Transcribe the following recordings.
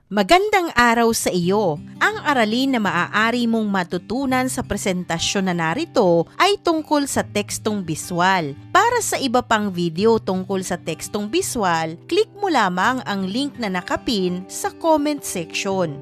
Magandang araw sa iyo! Ang aralin na maaari mong matutunan sa presentasyon na narito ay tungkol sa tekstong biswal. Para sa iba pang video tungkol sa tekstong biswal, click mo lamang ang link na nakapin sa comment section.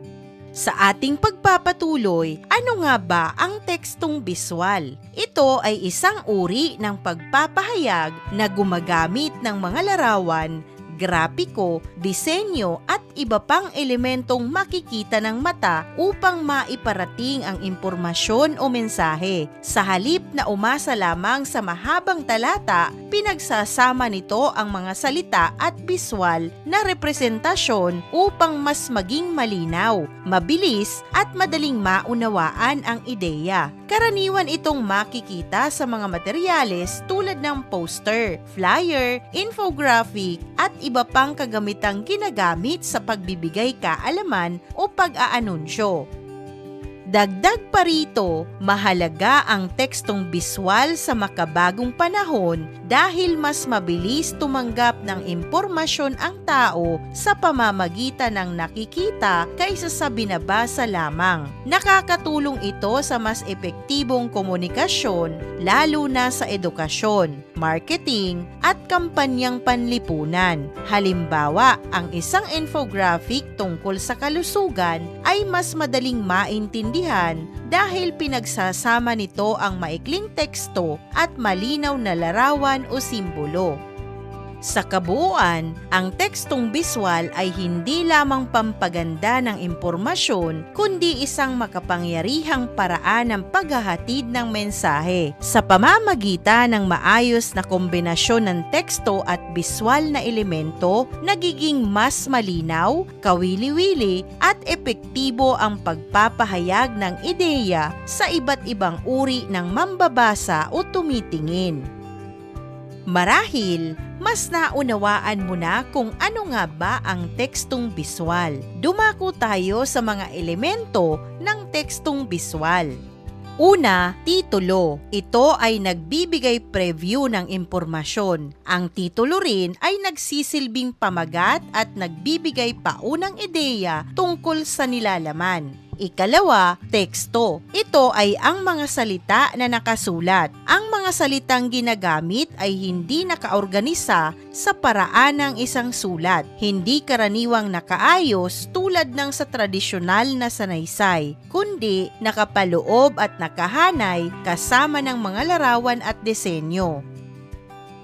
Sa ating pagpapatuloy, ano nga ba ang tekstong biswal? Ito ay isang uri ng pagpapahayag na gumagamit ng mga larawan, grapiko, disenyo at iba pang elementong makikita ng mata upang maiparating ang impormasyon o mensahe. Sa halip na umasa lamang sa mahabang talata, pinagsasama nito ang mga salita at biswal na representasyon upang mas maging malinaw, mabilis at madaling maunawaan ang ideya. Karaniwan itong makikita sa mga materyales tulad ng poster, flyer, infographic at iba pang kagamitang ginagamit sa pagbibigay kaalaman o pag-aanunsyo. Dagdag pa rito, mahalaga ang tekstong biswal sa makabagong panahon dahil mas mabilis tumanggap ng impormasyon ang tao sa pamamagitan ng nakikita kaysa sa binabasa lamang. Nakakatulong ito sa mas epektibong komunikasyon lalo na sa edukasyon, marketing at kampanyang panlipunan. Halimbawa, ang isang infographic tungkol sa kalusugan ay mas madaling maintindihan dahil pinagsasama nito ang maikling teksto at malinaw na larawan o simbolo. Sa kabuuan, ang tekstong biswal ay hindi lamang pampaganda ng impormasyon kundi isang makapangyarihang paraan ng paghahatid ng mensahe. Sa pamamagitan ng maayos na kombinasyon ng teksto at biswal na elemento, nagiging mas malinaw, kawili-wili at epektibo ang pagpapahayag ng ideya sa iba't ibang uri ng mambabasa o tumitingin. Marahil, mas naunawaan mo na kung ano nga ba ang tekstong biswal. Dumako tayo sa mga elemento ng tekstong biswal. Una, titulo. Ito ay nagbibigay preview ng impormasyon. Ang titulo rin ay nagsisilbing pamagat at nagbibigay paunang ideya tungkol sa nilalaman. Ikalawa, teksto. Ito ay ang mga salita na nakasulat. Ang mga salitang ginagamit ay hindi nakaorganisa sa paraan ng isang sulat. Hindi karaniwang nakaayos tulad ng sa tradisyonal na sanaysay, kundi nakapaloob at nakahanay kasama ng mga larawan at disenyo.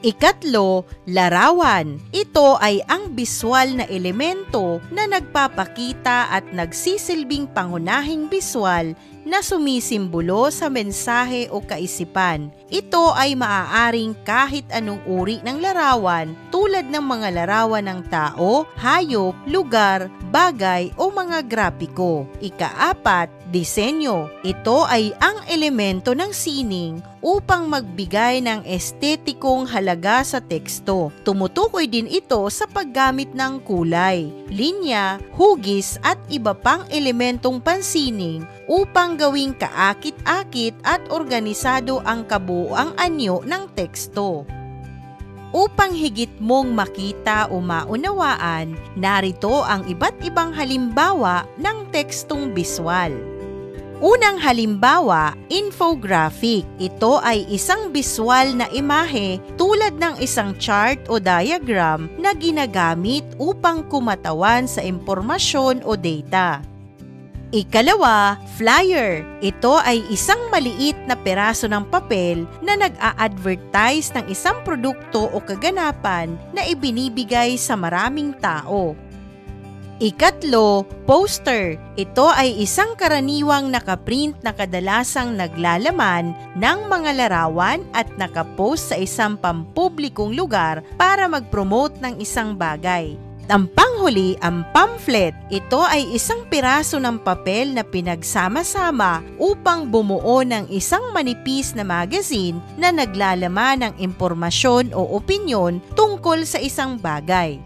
Ikatlo, larawan. Ito ay ang biswal na elemento na nagpapakita at nagsisilbing pangunahing biswal na sumisimbolo sa mensahe o kaisipan. Ito ay maaaring kahit anong uri ng larawan tulad ng mga larawan ng tao, hayop, lugar, bagay o mga grapiko. Ikaapat, disenyo. Ito ay ang elemento ng sining upang magbigay ng estetikong halaga sa teksto. Tumutukoy din ito sa paggamit ng kulay, linya, hugis at iba pang elementong pansining upang gawing kaakit-akit at organisado ang kabuuang anyo ng teksto. Upang higit mong makita o maunawaan, narito ang iba't ibang halimbawa ng tekstong biswal. Unang halimbawa, infographic. Ito ay isang biswal na imahe tulad ng isang chart o diagram na ginagamit upang kumatawan sa impormasyon o data. Ikalawa, flyer. Ito ay isang maliit na peraso ng papel na nag-a-advertise ng isang produkto o kaganapan na ibinibigay sa maraming tao. Ikatlo, poster. Ito ay isang karaniwang nakaprint na kadalasang naglalaman ng mga larawan at nakapost sa isang pampublikong lugar para mag-promote ng isang bagay. Ang panghuli, ang pamphlet. Ito ay isang piraso ng papel na pinagsama-sama upang bumuo ng isang manipis na magazine na naglalaman ng impormasyon o opinyon tungkol sa isang bagay.